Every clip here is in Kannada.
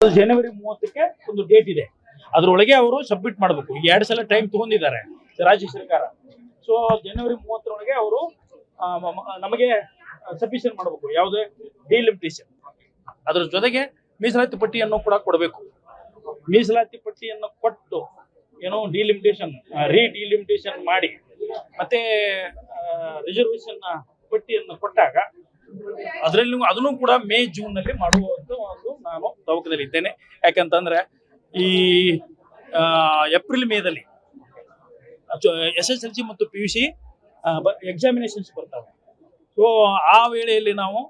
ಜನವರಿ 30ಕ್ಕೆ ಒಂದು ಡೇಟ್ ಇದೆ. ಅದರೊಳಗೆ ಅವರು ಸಬ್ಮಿಟ್ ಮಾಡಬೇಕು. 2 ಸಲ ಟೈಮ್ ತಗೊಂಡಿದ್ದಾರೆ ರಾಜ್ಯ ಸರ್ಕಾರ. ಸೊ ಜನವರಿ 30ರೊಳಗೆ ಅವರು ನಮಗೆ ಸಬ್ಮಿಷನ್ ಮಾಡಬೇಕು. ಯಾವುದೇ ಡಿಲಿಮಿಟೇಷನ್, ಅದರ ಜೊತೆಗೆ ಮೀಸಲಾತಿ ಪಟ್ಟಿಯನ್ನು ಕೂಡ ಕೊಡಬೇಕು. ಮೀಸಲಾತಿ ಪಟ್ಟಿಯನ್ನು ಕೊಟ್ಟು ಏನೋ ಡಿಲಿಮಿಟೇಷನ್ ಡಿಲಿಮಿಟೇಷನ್ ಮಾಡಿ ಮತ್ತೆ ರಿಸರ್ವೇಶನ್ ಪಟ್ಟಿಯನ್ನು ಕೊಟ್ಟಾಗ ಅದರಲ್ಲಿ ಅದನ್ನು ಕೂಡ ಮೇ ಜೂನ್ ನಲ್ಲಿ ಮಾಡುವಂತ ಒಂದು ನಾನು ತವಕದಲ್ಲಿ ಇದ್ದೇನೆ. ಯಾಕಂತಂದ್ರೆ ಈ ಏಪ್ರಿಲ್ ಮೇದಲ್ಲಿ SSLC ಮತ್ತು PUC ಎಕ್ಸಾಮಿನೇಷನ್ಸ್ ಬರ್ತವೆ. ಸೊ ಆ ವೇಳೆಯಲ್ಲಿ ನಾವು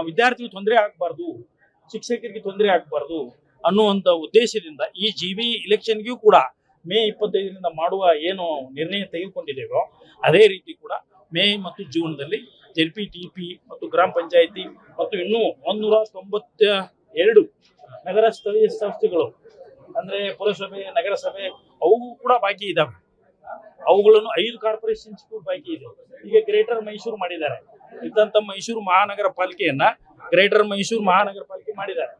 ವಿದ್ಯಾರ್ಥಿಗಳು ತೊಂದರೆ ಆಗಬಾರ್ದು, ಶಿಕ್ಷಕರಿಗೆ ತೊಂದರೆ ಆಗಬಾರ್ದು ಅನ್ನುವಂಥ ಉದ್ದೇಶದಿಂದ ಈ GB ಇಲೆಕ್ಷನ್ಗೂ ಕೂಡ ಮೇ 25ರಿಂದ ಮಾಡುವ ಏನು ನಿರ್ಣಯ ತೆಗೆದುಕೊಂಡಿದ್ದೇವೋ ಅದೇ ರೀತಿ ಕೂಡ ಮೇ ಮತ್ತು ಜೂನ್ದಲ್ಲಿ ZP TP ಮತ್ತು ಗ್ರಾಮ ಪಂಚಾಯಿತಿ ಮತ್ತು ಇನ್ನೂ 192 ನಗರ ಸ್ಥಳೀಯ ಸಂಸ್ಥೆಗಳು ಅಂದ್ರೆ ಪುರಸಭೆ, ನಗರಸಭೆ ಅವು ಕೂಡ ಬಾಕಿ ಇದಾವೆ. ಅವುಗಳನ್ನು 5 ಕಾರ್ಪೊರೇಷನ್ಸ್ ಬಾಕಿ ಇದೆ. ಈಗ ಗ್ರೇಟರ್ ಮೈಸೂರು ಮಾಡಿದ್ದಾರೆ. ಇದ್ದಂತ ಮೈಸೂರು ಮಹಾನಗರ ಪಾಲಿಕೆಯನ್ನ ಗ್ರೇಟರ್ ಮೈಸೂರು ಮಹಾನಗರ ಪಾಲಿಕೆ ಮಾಡಿದ್ದಾರೆ.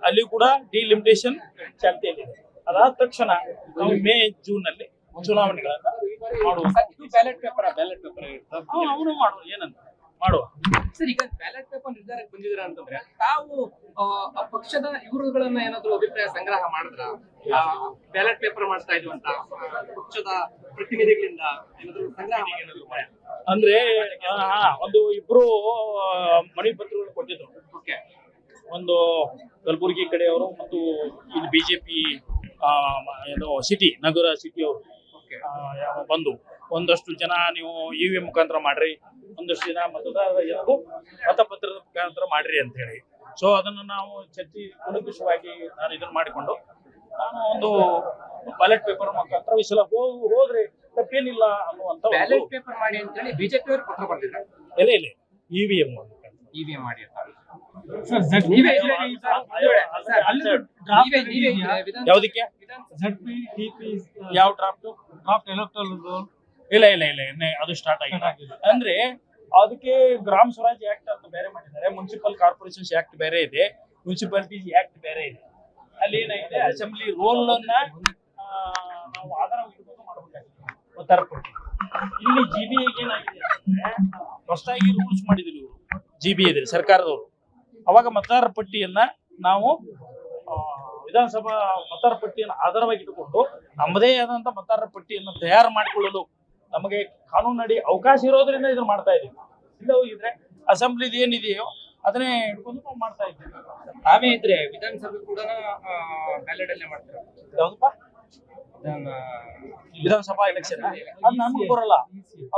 ಅಲ್ಲಿ ಕೂಡ ಡಿಲಿಮಿಟೇಷನ್ ಚಾಲ್ತಿಯಲ್ಲಿದೆ. ಅದಾದ ತಕ್ಷಣ ನಾವು ಮೇ ಜೂನ್ ನಲ್ಲಿ ಚುನಾವಣೆಗಳನ್ನ ಮಾಡುವ. ಅವನು ಮಾಡುವ ಏನಂತ ಮಾಡುವ ಸರ್. ಈಗ ಬ್ಯಾಲೆಟ್ ಪೇಪರ್ ನಿರ್ಧಾರಕ್ಕೆ ಬಂದಿದ್ದೀರಾ ಅಂತಂದ್ರೆ ತಾವು ಪಕ್ಷದ ಇವರುಗಳನ್ನ ಏನಾದ್ರು ಅಭಿಪ್ರಾಯ ಸಂಗ್ರಹ ಮಾಡಿದ್ರ? ಬ್ಯಾಲೆಟ್ ಪೇಪರ್ ಮಾಡ್ತಾ ಇದ್ವಂತ ಪಕ್ಷದ ಪ್ರತಿನಿಧಿಗಳಿಂದ ಏನಾದ್ರು ಸಂಗ್ರಹ ಮಾಡಿದ್ರು? ಅಂದ್ರೆ ಒಂದು ಇಬ್ರು ಮನವಿ ಪತ್ರಗಳು ಕೊಟ್ಟಿದ್ರು. ಒಂದು ಕಲಬುರಗಿ ಕಡೆಯವರು ಮತ್ತು ಇಲ್ಲಿ ಬಿಜೆಪಿ ಸಿಟಿ ನಗರ ಸಿಟಿ ಅವರು ಬಂದು ಒಂದಷ್ಟು ಜನ ನೀವು EVM ಮುಖಾಂತರ ಮಾಡ್ರಿ, ಒಂದಷ್ಟು ಜನ ಮತಪತ್ರದ ಮುಖಾಂತರ ಮಾಡ್ರಿ ಅಂತ ಹೇಳಿ. ಸೊ ಅದನ್ನು ನಾವು ಚರ್ಚೆ ಕುಲಂಕುಷವಾಗಿ ನಾನು ಇದನ್ನ ಮಾಡಿಕೊಂಡು ನಾನು ಒಂದು ಬ್ಯಾಲೆಟ್ ಪೇಪರ್ ಮುಖಾಂತರ ಈ ಸಲ ಹೋದ್ರೆ ತಪ್ಪೇನಿಲ್ಲ ಅನ್ನುವಂತ ಬ್ಯಾಲೆಟ್ ಪೇಪರ್ ಮಾಡಿ ಅಂತ ಹೇಳಿ ಬಿಜೆಪಿ ಅವರು ಪತ್ರ ಬರ್ತಿದ್ದಾರೆ. ಇಲ್ಲ EVM ಮಾಡಿ ಯಾವುದಕ್ಕೆ ಯಾವ ಡ್ರಾಫ್ಟ್ ಇಲ್ಲ ಅದು ಸ್ಟಾರ್ಟ್ ಆಗಿದೆ. ಅಂದ್ರೆ ಅದಕ್ಕೆ ಗ್ರಾಮ ಸ್ವರಾಜ್ ಆಕ್ಟ್ ಅಂತ ಬೇರೆ ಮಾಡಿದ್ದಾರೆ, ಮುನ್ಸಿಪಲ್ ಕಾರ್ಪೊರೇಷನ್ಸ್ ಆಕ್ಟ್ ಬೇರೆ ಇದೆ, ಮುನ್ಸಿಪಾಲಿಟೀಸ್ ಆಕ್ಟ್ ಬೇರೆ ಇದೆ. ಅಲ್ಲಿ ಏನಾಗಿದೆ, ಅಸೆಂಬ್ಲಿ ರೋಲ್ ಅನ್ನ ನಾವು ಆಧಾರ ಇಟ್ಕೊಂಡು ಮಾಡಬೇಕಾಗಿದೆ ಒತ್ತಾರ ಪಟ್ಟಿ. ಇಲ್ಲಿ GBA ಏನಾಗಿದೆ ಅಂದ್ರೆ ಹೊಸದಾಗಿ ರೂಲ್ಸ್ ಮಾಡಿದ್ರು ಇವರು GBA ಇದ್ರೆ ಸರ್ಕಾರದವರು. ಅವಾಗ ಮತದಾರರ ಪಟ್ಟಿಯನ್ನ ನಾವು ವಿಧಾನಸಭಾ ಮತದಾರರ ಪಟ್ಟಿಯನ್ನು ಆಧಾರವಾಗಿ ಇಟ್ಟುಕೊಂಡು ನಮ್ಮದೇ ಆದಂತ ಮತದಾರರ ಪಟ್ಟಿಯನ್ನು ತಯಾರು ಮಾಡಿಕೊಳ್ಳಲು ನಮಗೆ ಕಾನೂನಡಿ ಅವಕಾಶ ಇರೋದ್ರಿಂದ ಇದನ್ನ ಮಾಡ್ತಾ ಇದ್ದೀವಿ. ಇಲ್ಲ ಹೋಗಿದ್ರೆ ಅಸೆಂಬ್ಲಿದು ಏನಿದೆಯೋ ಅದನ್ನೇ ಹಿಡ್ಕೊಂಡು ನಾವು ಮಾಡ್ತಾ ಇದ್ದೀವಿ. ತಾವೇ ಇದ್ರೆ ವಿಧಾನಸಭೆ ಕೂಡ ಬ್ಯಾಲೆಟ್ ಅಲ್ಲೇ ಮಾಡ್ತಾರೆ. ಯಾವ್ದಪ್ಪ ವಿಧಾನಸಭಾ ಎಲೆಕ್ಷನ್ ಅದು ನಮ್ಗೆ ಬರಲ್ಲ.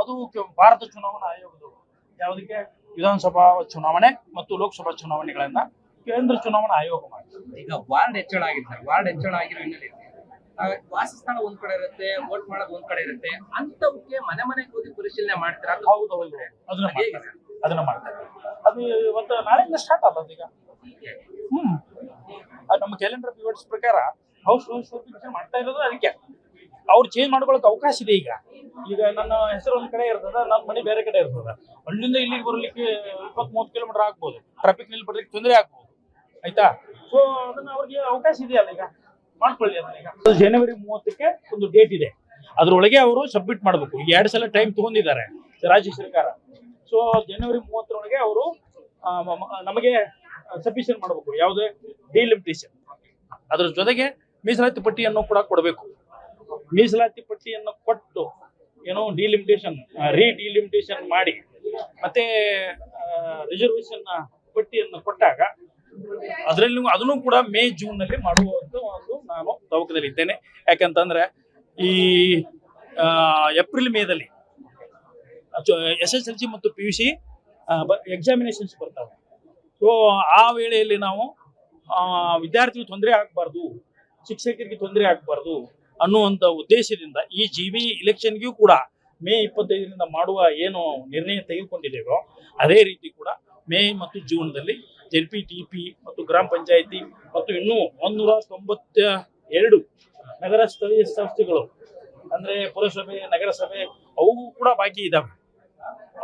ಅದು ಭಾರತ ಚುನಾವಣಾ ಆಯೋಗದವರು ಯಾವುದಕ್ಕೆ ವಿಧಾನಸಭಾ ಚುನಾವಣೆ ಮತ್ತು ಲೋಕಸಭಾ ಚುನಾವಣೆಗಳನ್ನ ಕೇಂದ್ರ ಚುನಾವಣಾ ಆಯೋಗ ಮಾಡ್ತಾರೆ. ಈಗ ವಾರ್ಡ್ ಹೆಚ್ಚಳ ಆಗಿದೆ ಸರ್. ವಾರ್ಡ್ ಹೆಚ್ಚಳ ಆಗಿರೋ ಹಿನ್ನೆಲೆಯಲ್ಲಿ ವಾಸಸ್ಥಳ ಒಂದ್ ಕಡೆ ಇರುತ್ತೆ, ವೋಟ್ ಮಾಡೋದು ಒಂದ್ ಕಡೆ ಇರುತ್ತೆ. ಅಂತವಕ್ಕೆ ಮನೆಗೆ ಹೋಗಿ ಪರಿಶೀಲನೆ ಮಾಡ್ತಾರೆ. ಹೌದು, ಅದನ್ನ ಮಾಡ್ತಾರೆ. ಅದು ಇವತ್ತು ನಾಳೆಯಿಂದ ಸ್ಟಾರ್ಟ್ ಆಗೋದು. ಈಗ ನಮ್ಮ ಕ್ಯಾಲೆಂಡರ್ ಪಿರಿಯಡ್ಸ್ ಪ್ರಕಾರ ಹೌಸ್ ಮಾಡ್ತಾ ಇರೋದು. ಅದಕ್ಕೆ ಅವ್ರು ಚೇಂಜ್ ಮಾಡ್ಕೊಳಕ್ ಅವಕಾಶ ಇದೆ. ಈಗ ನನ್ನ ಹೆಸರು ಒಂದ್ ಕಡೆ ಇರ್ತದ, ನನ್ನ ಮನೆ ಬೇರೆ ಕಡೆ ಇರ್ತದ. ಅಲ್ಲಿಂದ ಇಲ್ಲಿಗೆ ಬರ್ಲಿಕ್ಕೆ 20-30 ಕಿಲೋಮೀಟರ್ ಆಗ್ಬೋದು. ಟ್ರಾಫಿಕ್ ನಲ್ಲಿ ಬರ್ಲಿಕ್ಕೆ ತೊಂದರೆ ಆಗ್ಬೋದು. ಆಯ್ತಾ? ಸೊ ಅದನ್ನ ಅವ್ರಿಗೆ ಅವಕಾಶ ಇದೆಯಲ್ಲ, ಈಗ ಮಾಡ್ಕೊಳ್ಳಿ ಅದನ್ನ. ಈಗ ಜನವರಿ 30ಕ್ಕೆ ಒಂದು ಡೇಟ್ ಇದೆ. ಅದರೊಳಗೆ ಅವರು ಸಬ್ಮಿಟ್ ಮಾಡಬೇಕು. 2 ಸಲ ಟೈಮ್ ತಗೊಂಡಿದ್ದಾರೆ ರಾಜ್ಯ ಸರ್ಕಾರ. ಸೊ ಜನವರಿ 30ರೊಳಗೆ ಅವರು ನಮಗೆ ಸಬ್ಮಿಷನ್ ಮಾಡಬೇಕು. ಯಾವುದೇ ಡಿಲಿಮಿಟೇಷನ್, ಅದರ ಜೊತೆಗೆ ಮೀಸಲಾತಿ ಪಟ್ಟಿಯನ್ನು ಕೂಡ ಕೊಡಬೇಕು. ಮೀಸಲಾತಿ ಪಟ್ಟಿಯನ್ನು ಕೊಟ್ಟು ಏನೋ ಡಿಲಿಮಿಟೇಷನ್ ಡಿಲಿಮಿಟೇಷನ್ ಮಾಡಿ ಮತ್ತೆ ರಿಸರ್ವೇಶನ್ ಪಟ್ಟಿಯನ್ನು ಕೊಟ್ಟಾಗ ಅದನ್ನು ಕೂಡ ಮೇ ಜೂನ್ ನಲ್ಲಿ ಮಾಡುವಂತ ಒಂದು ನಾನು ತವಕದಲ್ಲಿ ಇದ್ದೇನೆ. ಯಾಕಂತಂದ್ರೆ ಈ ಏಪ್ರಿಲ್ ಮೇದಲ್ಲಿ SSLC ಮತ್ತು PUC ಎಕ್ಸಾಮಿನೇಷನ್ಸ್ ಬರ್ತವೆ. ಸೊ ಆ ವೇಳೆಯಲ್ಲಿ ನಾವು ವಿದ್ಯಾರ್ಥಿಗಳು ತೊಂದರೆ ಆಗಬಾರ್ದು, ಶಿಕ್ಷಕರಿಗೆ ತೊಂದರೆ ಆಗಬಾರ್ದು ಅನ್ನುವಂಥ ಉದ್ದೇಶದಿಂದ ಈ GB ಇಲೆಕ್ಷನ್ಗೂ ಕೂಡ ಮೇ 25ರಿಂದ ಮಾಡುವ ಏನು ನಿರ್ಣಯ ತೆಗೆದುಕೊಂಡಿದ್ದೇವೋ ಅದೇ ರೀತಿ ಕೂಡ ಮೇ ಮತ್ತು ಜೂನ್ದಲ್ಲಿ ZP TP ಮತ್ತು ಗ್ರಾಮ ಪಂಚಾಯಿತಿ ಮತ್ತು ಇನ್ನೂ 192 ನಗರ ಸ್ಥಳೀಯ ಸಂಸ್ಥೆಗಳು ಅಂದ್ರೆ ಪುರಸಭೆ, ನಗರಸಭೆ ಅವು ಕೂಡ ಬಾಕಿ ಇದಾವೆ.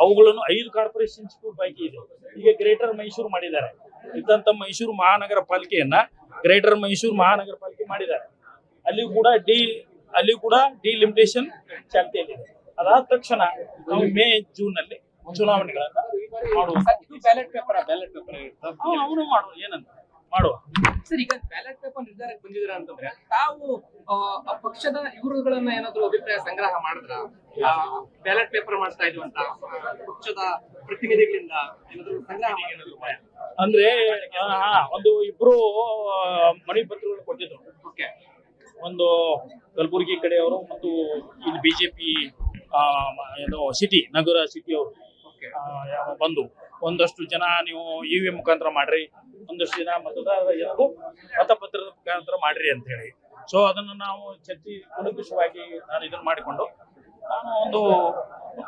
ಅವುಗಳನ್ನು 5 ಕಾರ್ಪೊರೇಷನ್ಸ್ ಬಾಕಿ ಇದೆ. ಈಗ ಗ್ರೇಟರ್ ಮೈಸೂರು ಮಾಡಿದ್ದಾರೆ. ಇದ್ದಂತ ಮೈಸೂರು ಮಹಾನಗರ ಪಾಲಿಕೆಯನ್ನ ಗ್ರೇಟರ್ ಮೈಸೂರು ಮಹಾನಗರ ಪಾಲಿಕೆ ಮಾಡಿದ್ದಾರೆ. ಅಲ್ಲಿ ಕೂಡ ಡಿಲಿಮಿಟೇಷನ್ ಚಾಲ್ತಿಯಲ್ಲಿದೆ. ಅದಾದ ತಕ್ಷಣ ನಾವು ಮೇ ಜೂನ್ ನಲ್ಲಿ ಚುನಾವಣೆಗಳನ್ನ ಮಾಡುವ. ಬ್ಯಾಲೆಟ್ ಪೇಪರ್ ಅವನು ಮಾಡುವ, ಏನಂತ ಮಾಡುವ. ಸರ್, ಈಗ ಬ್ಯಾಲೆಟ್ ಪೇಪರ್ ನಿರ್ಧಾರಕ್ಕೆ ಬಂದಿದ್ದೀರಾ ಅಂತಂದ್ರೆ ತಾವು ಆ ಪಕ್ಷದ ಇವರುಗಳನ್ನ ಏನಾದ್ರು ಅಭಿಪ್ರಾಯ ಸಂಗ್ರಹ ಮಾಡಿದ್ರ ಬ್ಯಾಲೆಟ್ ಪೇಪರ್ ಮಾಡ್ತಾ ಇದೀವಿ ಅಂತ ಪಕ್ಷದ ಪ್ರತಿನಿಧಿಗಳಿಂದ ಏನಾದ್ರು ಸಂಗ್ರಹ ಮಾಡಿದ್ರು? ಅಂದ್ರೆ ಒಂದು ಇಬ್ರು ಮನವಿ ಪತ್ರಗಳು ಕೊಟ್ಟಿದ್ರು. ಓಕೆ. ಒಂದು ಕಲಬುರಗಿ ಕಡೆಯವರು ಮತ್ತು ಇಲ್ಲಿ ಬಿಜೆಪಿ ಸಿಟಿ ನಗರ ಸಿಟಿಯವರು ಬಂದು ಒಂದಷ್ಟು ಜನ ನೀವು ಇವಿಎಂ ಮುಖಾಂತರ ಮಾಡ್ರಿ, ಒಂದಷ್ಟು ಜನ ಮತಪತ್ರದ ಮುಖಾಂತರ ಮಾಡ್ರಿ ಅಂತ ಹೇಳಿ. ಸೊ ಅದನ್ನು ನಾವು ಚರ್ಚೆ ಕೂಲಂಕಷವಾಗಿ ನಾನು ಇದನ್ನ ಮಾಡಿಕೊಂಡು ನಾನು ಒಂದು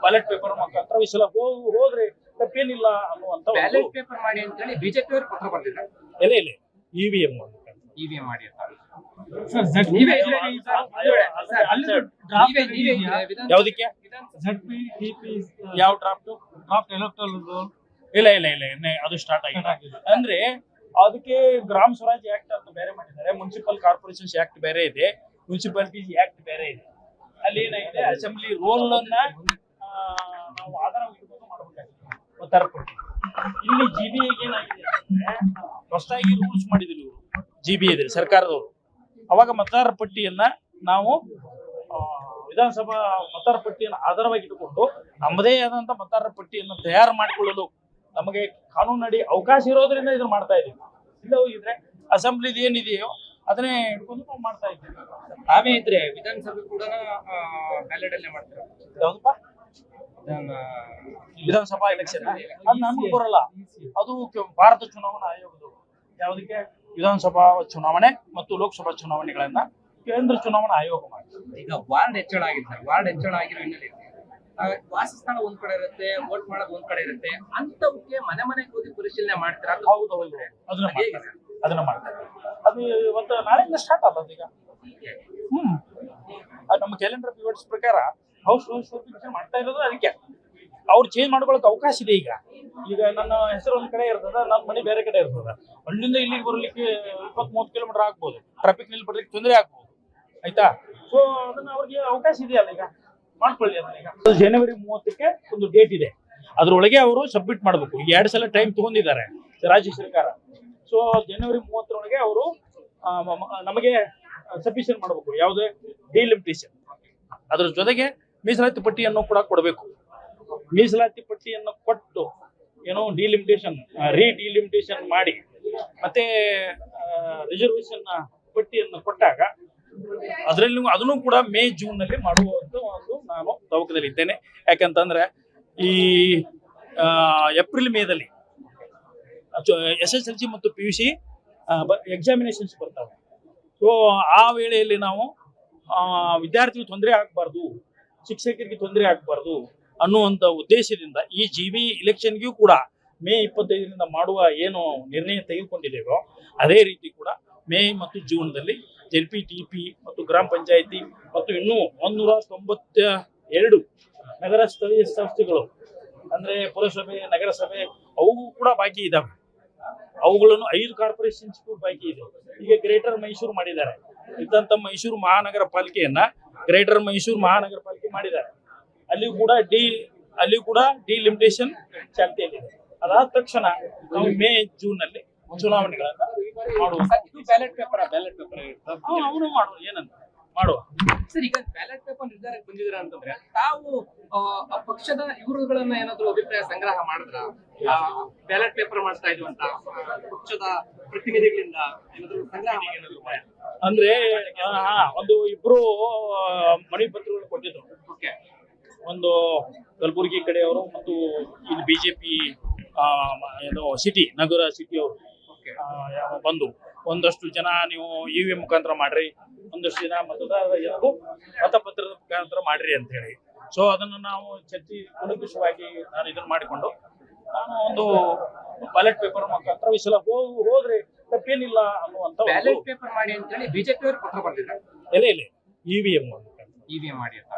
ಬ್ಯಾಲೆಟ್ ಪೇಪರ್ ಮುಖಾಂತರ ಈ ಸಲ ಹೋದ್ರೆ ತಪ್ಪೇನಿಲ್ಲ ಅನ್ನುವಂತ ಬ್ಯಾಲೆಟ್ ಪೇಪರ್ ಮಾಡಿ ಅಂತ ಹೇಳಿ ಬಿಜೆಪಿ ಅವರು ಪತ್ರ ಬರ್ತಿದ್ದಾರೆ. ಇಲ್ಲ ಇವಿಎಂ ಇವಿಎಂ ಮಾಡಿ ಅಂತ. ಯಾವ್ದಕ್ಕೆ ಯಾವ ಡ್ರಾಫ್ಟ್ ಇಲ್ಲ ಅದು ಸ್ಟಾರ್ಟ್ ಆಗಿದೆ. ಅಂದ್ರೆ ಅದಕ್ಕೆ ಗ್ರಾಮ ಸ್ವರಾಜ್ ಆಕ್ಟ್ ಅಂತ ಬೇರೆ ಮಾಡಿದ್ದಾರೆ, ಮುನ್ಸಿಪಲ್ ಕಾರ್ಪೊರೇಷನ್ಸ್ ಆಕ್ಟ್ ಬೇರೆ ಇದೆ, ಮುನ್ಸಿಪಾಲಿಟೀಸ್ ಆಕ್ಟ್ ಬೇರೆ ಇದೆ. ಅಲ್ಲಿ ಏನಾಗಿದೆ, ಅಸೆಂಬ್ಲಿ ರೋಲ್ ಅನ್ನ ನಾವು ಆಧಾರವಾಗಿ ಮಾಡಬೇಕಾಗಿದೆ ಮತದಾರ ಪಟ್ಟಿ. ಇಲ್ಲಿ ಜಿಬಿಎ ಏನಾಗಿದೆ ಅಂದ್ರೆ ಹೊಸದಾಗಿ ರೂಲ್ಸ್ ಮಾಡಿದ್ರು ಇವರು, ಜಿಬಿಎ ಇದೆ ಸರ್ಕಾರದವರು. ಅವಾಗ ಮತದಾರ ಪಟ್ಟಿಯನ್ನ ನಾವು ವಿಧಾನಸಭಾ ಮತದಾರ ಪಟ್ಟಿಯನ್ನು ಆಧಾರವಾಗಿ ಇಟ್ಟುಕೊಂಡು ನಮ್ಮದೇ ಆದಂತ ಮತದಾರರ ಪಟ್ಟಿಯನ್ನು ತಯಾರು ಮಾಡಿಕೊಳ್ಳಲು ನಮಗೆ ಕಾನೂನಡಿ ಅವಕಾಶ ಇರೋದ್ರಿಂದ ಇದನ್ನ ಮಾಡ್ತಾ ಇದ್ದೀವಿ. ಇಲ್ಲ ಹೋಗಿದ್ರೆ ಅಸೆಂಬ್ಲಿದ್ ಏನಿದೆಯೋ ಅದನ್ನೇ ಇಟ್ಕೊಂಡು ನಾವು ಮಾಡ್ತಾ ಇದ್ದೀವಿ. ನಾವೇ ಇದ್ರೆ ವಿಧಾನಸಭೆ ಕೂಡ ಬ್ಯಾಲೆಟ್ ಅಲ್ಲೇ ಮಾಡ್ತಾರೆ. ಯಾವ್ದಪ್ಪ ವಿಧಾನಸಭಾ ಎಲೆಕ್ಷನ್ ಅದು ನಮ್ಗೆ ಬರಲ್ಲ, ಅದು ಭಾರತ ಚುನಾವಣಾ ಆಯೋಗದವರು. ಯಾವುದಕ್ಕೆ? ವಿಧಾನಸಭಾ ಚುನಾವಣೆ ಮತ್ತು ಲೋಕಸಭಾ ಚುನಾವಣೆಗಳನ್ನ ಕೇಂದ್ರ ಚುನಾವಣಾ ಆಯೋಗ ಮಾಡ್ತಾರೆ. ಈಗ ವಾರ್ಡ್ ಹೆಚ್ಚಳ ಆಗಿದೆ ಸರ್, ವಾರ್ಡ್ ಹೆಚ್ಚಳ ಆಗಿರೋ ಹಿನ್ನೆಲೆಯಲ್ಲಿ ವಾಸಸ್ಥಾನ ಒಂದ್ ಕಡೆ ಇರುತ್ತೆ, ವೋಟ್ ಮಾಡೋದು ಒಂದ್ ಕಡೆ ಇರುತ್ತೆ, ಅಂತವಕ್ಕೆ ಮನೆಗೆ ಹೋಗಿ ಪರಿಶೀಲನೆ ಮಾಡ್ತಾರೆ. ಹೌದು, ಅದನ್ನ ಮಾಡ್ತಾರೆ. ಅದು ಇವತ್ತು ನಾಳೆಯಿಂದ ಸ್ಟಾರ್ಟ್ ಆಗೋದು ಈಗ. ನಮ್ಮ ಕ್ಯಾಲೆಂಡರ್ ಪಿರಿಯಡ್ಸ್ ಪ್ರಕಾರ ಹೌಸ್ ನೋಟಿಫಿಕೇಶನ್ ಮಾಡ್ತಾ ಇರೋದು ಅದಕ್ಕೆ. ಅವ್ರು ಚೇಂಜ್ ಮಾಡ್ಕೊಳಕ್ ಅವಕಾಶ ಇದೆ. ಈಗ ನನ್ನ ಹೆಸರು ಒಂದ್ ಕಡೆ ಇರ್ತದ, ನನ್ನ ಮನೆ ಬೇರೆ ಕಡೆ ಇರ್ತದ. ಅಲ್ಲಿಂದ ಇಲ್ಲಿಗೆ ಬರ್ಲಿಕ್ಕೆ 20-30 ಕಿಲೋಮೀಟರ್ ಆಗ್ಬೋದು, ಟ್ರಾಫಿಕ್ ನಲ್ಲಿ ಬರ್ಲಿಕ್ಕೆ ತೊಂದರೆ ಆಗ್ಬೋದು. ಆಯ್ತಾ? ಸೊ ಅದನ್ನ ಅವ್ರಿಗೆ ಅವಕಾಶ ಇದೆಯಲ್ಲ, ಈಗ ಮಾಡ್ಕೊಳ್ಳಿ ಅದನ್ನ. ಈಗ ಜನವರಿ 30ಕ್ಕೆ ಒಂದು ಡೇಟ್ ಇದೆ, ಅದ್ರೊಳಗೆ ಅವರು ಸಬ್ಮಿಟ್ ಮಾಡ್ಬೇಕು. ಈಗ 2 ಸಲ ಟೈಮ್ ತಗೊಂಡಿದ್ದಾರೆ ರಾಜ್ಯ ಸರ್ಕಾರ. ಸೊ ಜನವರಿ 30ರೊಳಗೆ ಅವರು ನಮಗೆ ಸಬ್ಮಿಷನ್ ಮಾಡಬೇಕು. ಯಾವುದೇ ಡಿಲಿಮಿಟೇಷನ್, ಅದ್ರ ಜೊತೆಗೆ ಮೀಸಲಾತಿ ಪಟ್ಟಿಯನ್ನು ಕೂಡ ಕೊಡಬೇಕು. ಮೀಸಲಾತಿ ಪಟ್ಟಿಯನ್ನು ಕೊಟ್ಟು ಏನೋ ಡಿಲಿಮಿಟೇಷನ್ ಡಿಲಿಮಿಟೇಷನ್ ಮಾಡಿ ಮತ್ತೆ ರಿಸರ್ವೇಶನ್ ಪಟ್ಟಿಯನ್ನು ಕೊಟ್ಟಾಗ ಅದರಲ್ಲಿ ಅದನ್ನು ಕೂಡ ಮೇ ಜೂನ್ ನಲ್ಲಿ ಮಾಡುವಂತ ಒಂದು ನಾನು ತವಕದಲ್ಲಿ ಇದ್ದೇನೆ. ಯಾಕಂತಂದ್ರೆ ಈ ಏಪ್ರಿಲ್ ಮೇದಲ್ಲಿ SSLC ಮತ್ತು PUC ಎಕ್ಸಾಮಿನೇಷನ್ಸ್ ಬರ್ತಾವೆ. ಸೊ ಆ ವೇಳೆಯಲ್ಲಿ ನಾವು ವಿದ್ಯಾರ್ಥಿಗಳಿಗೆ ತೊಂದರೆ ಆಗಬಾರ್ದು, ಶಿಕ್ಷಕರಿಗೆ ತೊಂದರೆ ಆಗಬಾರ್ದು ಅನ್ನುವಂಥ ಉದ್ದೇಶದಿಂದ ಈ GB ಇಲೆಕ್ಷನ್ಗೂ ಕೂಡ ಮೇ 25ರಿಂದ ಮಾಡುವ ಏನು ನಿರ್ಣಯ ತೆಗೆದುಕೊಂಡಿದ್ದೇವೋ ಅದೇ ರೀತಿ ಕೂಡ ಮೇ ಮತ್ತು ಜೂನ್ದಲ್ಲಿ JLP-TP ಮತ್ತು ಗ್ರಾಮ ಪಂಚಾಯಿತಿ ಮತ್ತು ಇನ್ನೂ 192 ನಗರ ಸ್ಥಳೀಯ ಸಂಸ್ಥೆಗಳು ಅಂದ್ರೆ ಪುರಸಭೆ, ನಗರಸಭೆ ಅವು ಕೂಡ ಬಾಕಿ ಇದಾವೆ. ಅವುಗಳನ್ನು 5 ಕಾರ್ಪೊರೇಷನ್ಸ್ಗೂ ಬಾಕಿ ಇದೆ. ಈಗ ಗ್ರೇಟರ್ ಮೈಸೂರು ಮಾಡಿದ್ದಾರೆ. ಇದ್ದಂತ ಮೈಸೂರು ಮಹಾನಗರ ಪಾಲಿಕೆಯನ್ನ ಗ್ರೇಟರ್ ಮೈಸೂರು ಮಹಾನಗರ ಪಾಲಿಕೆ ಮಾಡಿದ್ದಾರೆ. ಅಲ್ಲಿ ಕೂಡ ಡಿಲಿಮಿಟೇಷನ್ ಚಾಲ್ತಿಯಲ್ಲಿದೆ. ಅದಾದ ತಕ್ಷಣ ನಾವು ಮೇ ಜೂನ್ ನಲ್ಲಿ ಚುನಾವಣೆಗಳನ್ನ ಮಾಡುವ. ಬ್ಯಾಲೆಟ್ ಪೇಪರ್ ಅವನು ಮಾಡುವ, ಏನಂತ ಮಾಡುವ. ಸರ್, ಈಗ ಬ್ಯಾಲೆಟ್ ಪೇಪರ್ ನಿರ್ಧಾರಕ್ಕೆ ಬಂದಿದ್ದೀರಾ ಅಂತಂದ್ರೆ ತಾವು ಆ ಪಕ್ಷದ ಇವರುಗಳನ್ನ ಏನಾದ್ರು ಅಭಿಪ್ರಾಯ ಸಂಗ್ರಹ ಮಾಡಿದ್ರ ಬ್ಯಾಲೆಟ್ ಪೇಪರ್ ಮಾಡ್ತಾ ಇದೀವಿ ಅಂತ ಪಕ್ಷದ ಪ್ರತಿನಿಧಿಗಳಿಂದ ಏನಾದ್ರು ಸಂಗ್ರಹ ಮಾಡಿದ್ರು? ಅಂದ್ರೆ ಒಂದು ಇಬ್ರು ಮನವಿ ಪತ್ರಗಳು ಕೊಟ್ಟಿದ್ರು. ಓಕೆ. ಒಂದು ಕಲಬುರಗಿ ಕಡೆಯವರು ಮತ್ತು ಇಲ್ಲಿ ಬಿಜೆಪಿ ಸಿಟಿ ನಗರ ಸಿಟಿಯವರು ಬಂದು ಒಂದಷ್ಟು ಜನ ನೀವು ಇವಿಎಂ ಮುಖಾಂತರ ಮಾಡ್ರಿ, ಒಂದಷ್ಟು ಜನ ಮತಪತ್ರದ ಮುಖಾಂತರ ಮಾಡ್ರಿ ಅಂತ ಹೇಳಿ. ಸೊ ಅದನ್ನು ನಾವು ಚರ್ಚೆ ಕೂಲಂಕಷವಾಗಿ ನಾನು ಇದನ್ನ ಮಾಡಿಕೊಂಡು ನಾನು ಒಂದು ಬ್ಯಾಲೆಟ್ ಪೇಪರ್ ಮುಖಾಂತರ ಈ ಸಲ ಹೋದ್ರೆ ತಪ್ಪೇನಿಲ್ಲ ಅನ್ನುವಂತ. ಬ್ಯಾಲೆಟ್ ಪೇಪರ್ ಮಾಡಿ ಅಂತ ಹೇಳಿ ಬಿಜೆಪಿ ಅವರು ಪತ್ರ ಬರ್ತಿದ್ದಾರೆ. ಇಲ್ಲ ಇವಿಎಂ ಮಾಡಿ ಅಂತ.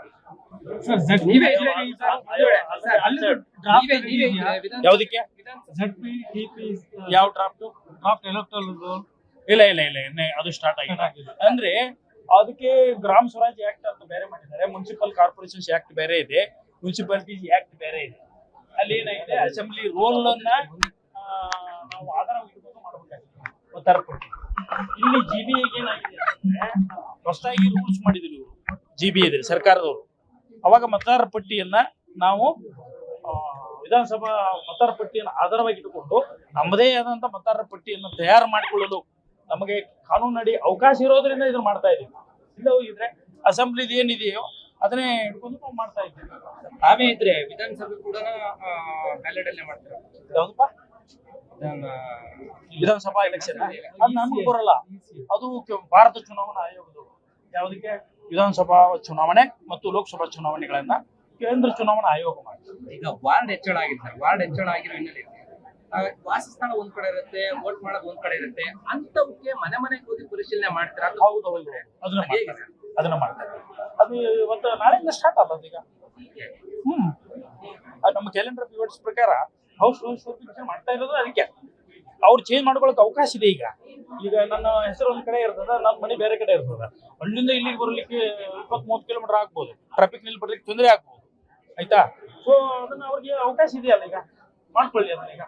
ಯಾವ್ದಕ್ಕೆ? ವಿಧಾನಸಭೆ ಯಾವ ಡ್ರಾಫ್ಟ್ ಇಲ್ಲ ಅದು ಸ್ಟಾರ್ಟ್ ಆಗಿಲ್ಲ. ಅಂದ್ರೆ ಅದಕ್ಕೆ ಗ್ರಾಮ ಸ್ವರಾಜ್ ಆಕ್ಟ್ ಅಂತ ಬೇರೆ ಮಾಡಿದ್ದಾರೆ, ಮುನ್ಸಿಪಲ್ ಕಾರ್ಪೊರೇಷನ್ಸ್ ಆಕ್ಟ್ ಬೇರೆ ಇದೆ, ಮುನ್ಸಿಪಾಲಿಟೀಸ್ ಆಕ್ಟ್ ಬೇರೆ ಇದೆ. ಅಲ್ಲಿ ಏನಾಗಿದೆ, ಅಸೆಂಬ್ಲಿ ರೋಲ್ ಅನ್ನ ನಾವು ಆಧಾರವಾಗಿ ಮಾಡಬೇಕಾಗಿದೆ ಮತದಾರ ಪಟ್ಟಿ. ಇಲ್ಲಿ GBA ಏನಾಗಿದೆ ಅಂದ್ರೆ ಹೊಸದಾಗಿ ರೂಲ್ಸ್ ಮಾಡಿದ್ರು ಇವರು, GBA ಇದೆ ಸರ್ಕಾರದವರು. ಅವಾಗ ಮತದಾರ ಪಟ್ಟಿಯನ್ನ ನಾವು ವಿಧಾನಸಭಾ ಮತದಾರ ಪಟ್ಟಿಯನ್ನು ಆಧಾರವಾಗಿ ಇಟ್ಟುಕೊಂಡು ನಮ್ಮದೇ ಆದಂತ ಮತದಾರರ ಪಟ್ಟಿಯನ್ನು ತಯಾರು ಮಾಡಿಕೊಳ್ಳಲು ನಮಗೆ ಕಾನೂನಡಿ ಅವಕಾಶ ಇರೋದ್ರಿಂದ ಇದನ್ನ ಮಾಡ್ತಾ ಇದ್ದೀವಿ. ಇಲ್ಲ ಹೋಗಿದ್ರೆ ಅಸೆಂಬ್ಲಿದು ಏನಿದೆಯೋ ಅದನ್ನೇ ಇಟ್ಕೊಂಡು ನಾವು ಮಾಡ್ತಾ ಇದ್ದೀವಿ. ತಾವೇ ಇದ್ರೆ ವಿಧಾನಸಭೆ ಕೂಡ ಬ್ಯಾಲೆಟ್ ಅಲ್ಲೇ ಮಾಡ್ತಾರೆ. ಯಾವ್ದಪ್ಪ ವಿಧಾನಸಭಾ ಎಲೆಕ್ಷನ್ ಅದು ನಮಗೂ ಬರಲ್ಲ, ಅದು ಭಾರತ ಚುನಾವಣಾ ಆಯೋಗದವರು. ಯಾವುದಕ್ಕೆ? ವಿಧಾನಸಭಾ ಚುನಾವಣೆ ಮತ್ತು ಲೋಕಸಭಾ ಚುನಾವಣೆಗಳನ್ನ ಕೇಂದ್ರ ಚುನಾವಣಾ ಆಯೋಗ ಮಾಡ್ತಾರೆ. ಈಗ ವಾರ್ಡ್ ಹೆಚ್ಚಳ ಆಗಿದೆ ಸರ್, ವಾರ್ಡ್ ಹೆಚ್ಚಳ ಆಗಿರೋ ಹಿನ್ನೆಲೆಯಲ್ಲಿ ವಾಸಸ್ಥಾನ ಒಂದ್ ಕಡೆ ಇರುತ್ತೆ, ವೋಟ್ ಮಾಡೋದು ಒಂದ್ ಕಡೆ ಇರುತ್ತೆ, ಅಂತವಕ್ಕೆ ಮನೆ ಮನೆಗೆ ಹೋಗಿ ಪರಿಶೀಲನೆ ಮಾಡ್ತಾರೆ. ಹೌದು ಅದನ್ನ ಮಾಡ್ತಾರೆ. ಅದು ಇವತ್ತು ನಾಳೆಯಿಂದ ಸ್ಟಾರ್ಟ್ ಆಗೋದು ಈಗ. ಅದು ನಮ್ಮ ಕ್ಯಾಲೆಂಡರ್ ಪಿರಿಯಡ್ಸ್ ಪ್ರಕಾರ ಹೌಸ್ ವೆರಿಫಿಕೇಶನ್ ಮಾಡ್ತಾ ಇರೋದು ಅದಕ್ಕೆ. ಅವ್ರು ಚೇಂಜ್ ಮಾಡ್ಕೊಳಕ್ ಅವಕಾಶ ಇದೆ. ಈಗ ನನ್ನ ಹೆಸರು ಒಂದ್ ಕಡೆ ಇರ್ತದ, ನನ್ನ ಮನೆ ಬೇರೆ ಕಡೆ ಇರ್ತದ. ಅಲ್ಲಿಂದ ಇಲ್ಲಿಗೆ ಬರ್ಲಿಕ್ಕೆ 20-30 ಕಿಲೋಮೀಟರ್ ಆಗ್ಬೋದು, ಟ್ರಾಫಿಕ್ ನಲ್ಲಿ ಬರ್ಲಿಕ್ಕೆ ತೊಂದರೆ ಆಗ್ಬೋದು. ಆಯ್ತಾ? ಸೊ ಅದನ್ನ ಅವ್ರಿಗೆ ಅವಕಾಶ ಇದೆಯಲ್ಲ, ಈಗ ಮಾಡ್ಕೊಳ್ಳಿ ಅದನ್ನ ಈಗ.